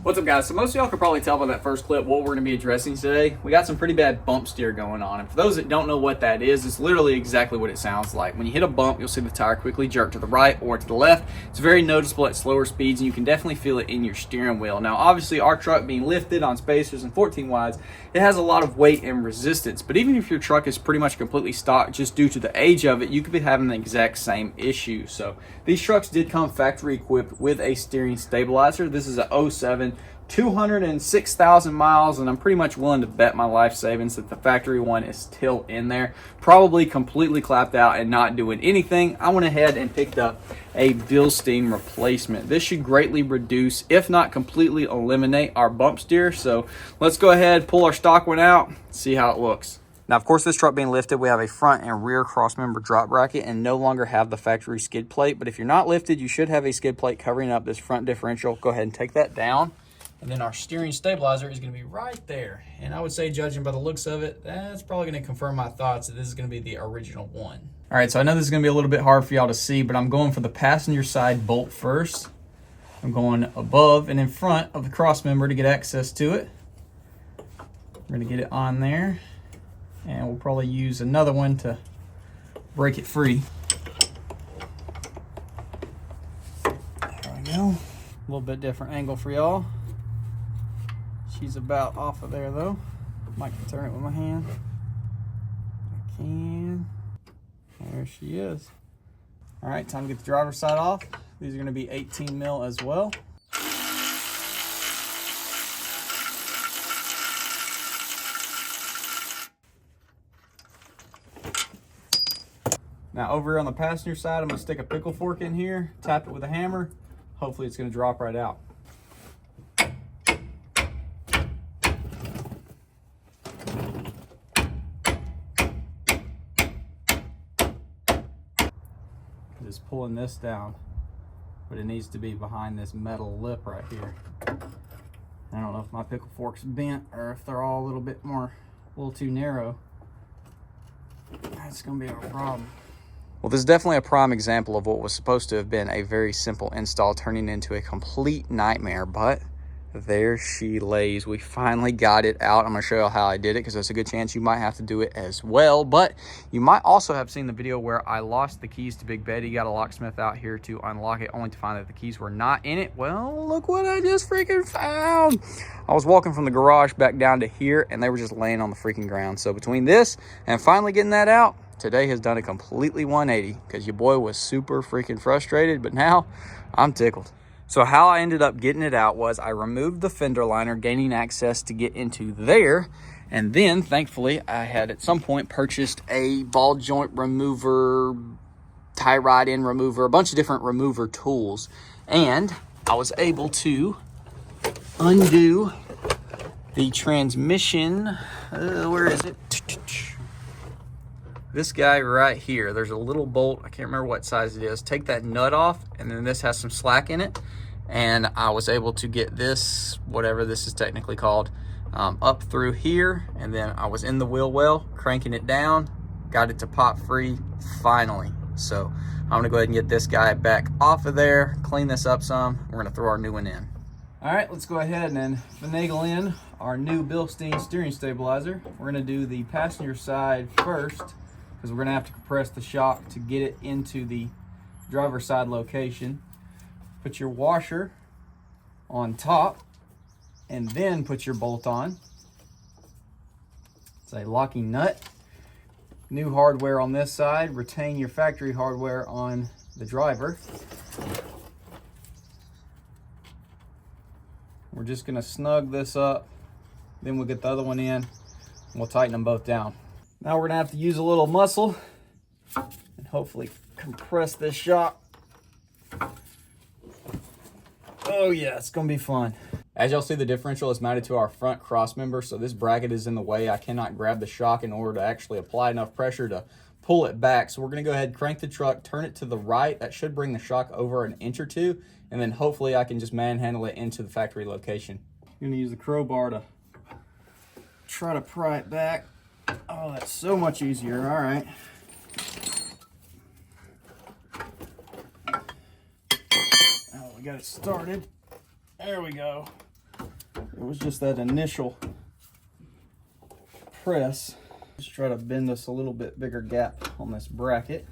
What's up, guys? So most of y'all could probably tell by that first clip what we're going to be addressing today. We got some pretty bad bump steer going on, and for those that don't know what that is, it's literally exactly what it sounds like. When you hit a bump, you'll see the tire quickly jerk to the right or to the left. It's very noticeable at slower speeds, and you can definitely feel it in your steering wheel. Now, obviously, our truck being lifted on spacers and 14 wides, it has a lot of weight and resistance, but even if your truck is pretty much completely stock just due to the age of it, you could be having the exact same issue. So these trucks did come factory equipped with a steering stabilizer. This is a 07 206,000 miles, and I'm pretty much willing to bet my life savings that the factory one is still in there, probably completely clapped out and not doing anything. I went ahead and picked up a Bilstein replacement. This should greatly reduce, if not completely eliminate, our bump steer. So let's go ahead, pull our stock one out, see how it looks. Now, of course, this truck being lifted, we have a front and rear crossmember drop bracket and no longer have the factory skid plate. But if you're not lifted, you should have a skid plate covering up this front differential. Go ahead and take that down. And then our steering stabilizer is going to be right there. And I would say, judging by the looks of it, that's probably going to confirm my thoughts that this is going to be the original one. All right, so I know this is going to be a little bit hard for y'all to see, but I'm going for the passenger side bolt first. I'm going above and in front of the cross member to get access to it. We're going to get it on there. And we'll probably use another one to break it free. There we go. A little bit different angle for y'all. She's about off of there though. Might can turn it with my hand. I can. There she is. All right, time to get the driver's side off. These are gonna be 18 mil as well. Now over here on the passenger side, I'm gonna stick a pickle fork in here, tap it with a hammer. Hopefully it's gonna drop right out. Just pulling this down, but it needs to be behind this metal lip right here. I don't know if my pickle fork's bent or if they're all a little too narrow. That's gonna be our problem. Well, this is definitely a prime example of what was supposed to have been a very simple install turning into a complete nightmare, but there she lays. We finally got it out. I'm gonna show you how I did it because there's a good chance you might have to do it as well. But you might also have seen the video where I lost the keys to Big Betty, got a locksmith out here to unlock it, only to find that the keys were not in it. Well, look what I just freaking found. I was walking from the garage back down to here and they were just laying on the freaking ground. So between this and finally getting that out, today has done a completely 180 because your boy was super freaking frustrated, but now I'm tickled. So how I ended up getting it out was I removed the fender liner, gaining access to get into there. And then thankfully I had at some point purchased a ball joint remover, tie rod end remover, a bunch of different remover tools. And I was able to undo the transmission. Where is it? This guy right here, there's a little bolt, I can't remember what size it is. Take that nut off, and then this has some slack in it. And I was able to get this, whatever this is technically called, up through here. And then I was in the wheel well, cranking it down, got it to pop free finally. So I'm gonna go ahead and get this guy back off of there, clean this up some. We're gonna throw our new one in. All right, let's go ahead and then finagle in our new Bilstein steering stabilizer. We're gonna do the passenger side first, because we're gonna have to compress the shock to get it into the driver's side location. Put your washer on top and then put your bolt on. It's a locking nut. New hardware on this side. Retain your factory hardware on the driver. We're just gonna snug this up. Then we'll get the other one in and we'll tighten them both down. Now we're gonna have to use a little muscle and hopefully compress this shock. Oh yeah, it's gonna be fun. As y'all see, the differential is mounted to our front cross member, so this bracket is in the way. I cannot grab the shock in order to actually apply enough pressure to pull it back. So we're gonna go ahead, crank the truck, turn it to the right. That should bring the shock over an inch or two, and then hopefully I can just manhandle it into the factory location. I'm gonna use the crowbar to try to pry it back. Oh, that's so much easier. All right. Oh, we got it started. There we go. It was just that initial press. Just try to bend us a little bit bigger gap on this bracket.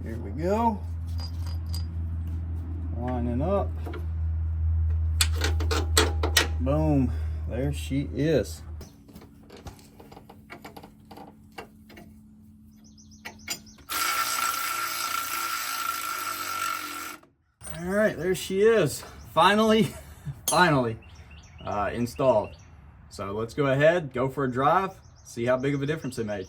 Here we go. Lining up. Boom. There she is. All right, there she is. Finally installed. So let's go ahead, go for a drive, see how big of a difference it made.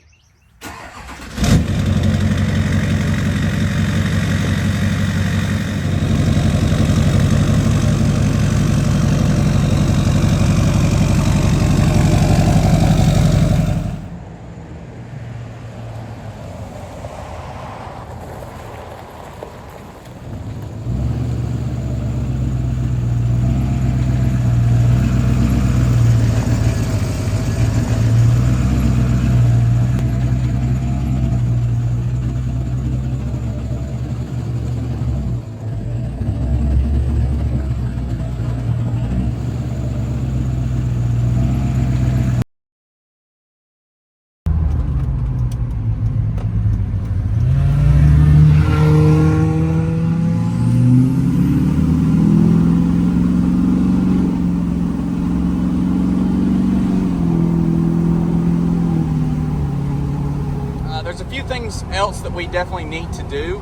There's a few things else that we definitely need to do.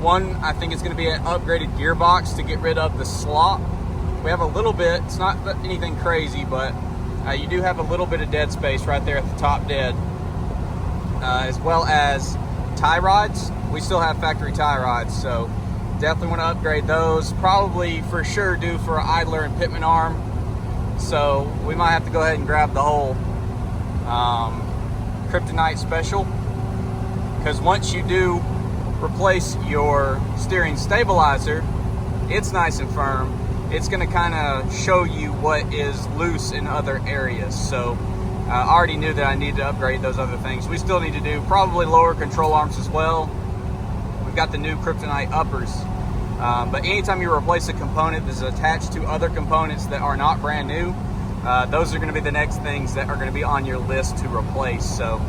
One, I think it's going to be an upgraded gearbox to get rid of the slop. We have a little bit, it's not anything crazy, but you do have a little bit of dead space right there at the top dead. As well as tie rods. We still have factory tie rods, so definitely want to upgrade those. Probably for sure due for an idler and pitman arm. So we might have to go ahead and grab the whole Kryptonite special. Because once you do replace your steering stabilizer, it's nice and firm. It's going to kind of show you what is loose in other areas. So I already knew that I needed to upgrade those other things. We still need to do probably lower control arms as well. We've got the new Kryptonite uppers. But anytime you replace a component that's attached to other components that are not brand new, those are going to be the next things that are going to be on your list to replace. So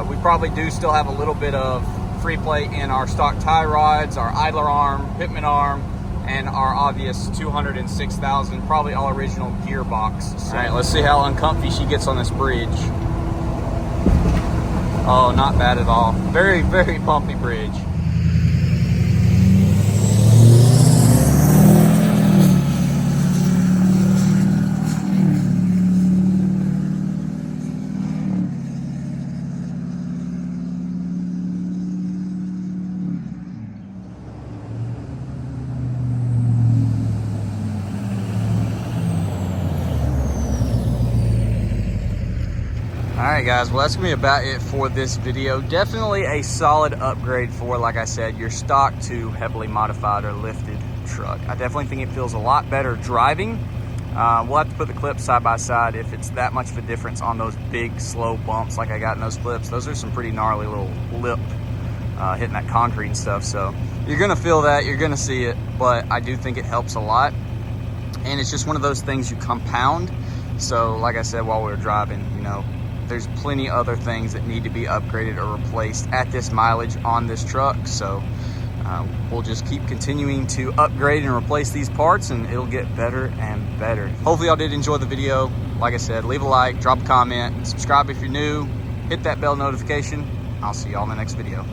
we probably do still have a little bit of free play in our stock tie rods, our idler arm, pitman arm, and our obvious 206,000, probably all original gearbox. So, all right, let's see how uncomfy she gets on this bridge. Oh, not bad at all. Very, very bumpy bridge. Alright guys, well that's going to be about it for this video. Definitely a solid upgrade for, like I said, your stock to heavily modified or lifted truck. I definitely think it feels a lot better driving. We'll have to put the clips side by side if it's that much of a difference on those big slow bumps like I got in those clips. Those are some pretty gnarly little lip hitting that concrete and stuff. So you're going to feel that, you're going to see it, but I do think it helps a lot. And it's just one of those things you compound. So like I said while we were driving, you know, there's plenty other things that need to be upgraded or replaced at this mileage on this truck. So we'll just keep continuing to upgrade and replace these parts, and it'll get better and better. Hopefully y'all did enjoy the video. Like I said, leave a like, drop a comment, and subscribe if you're new. Hit that bell notification. I'll see y'all in the next video.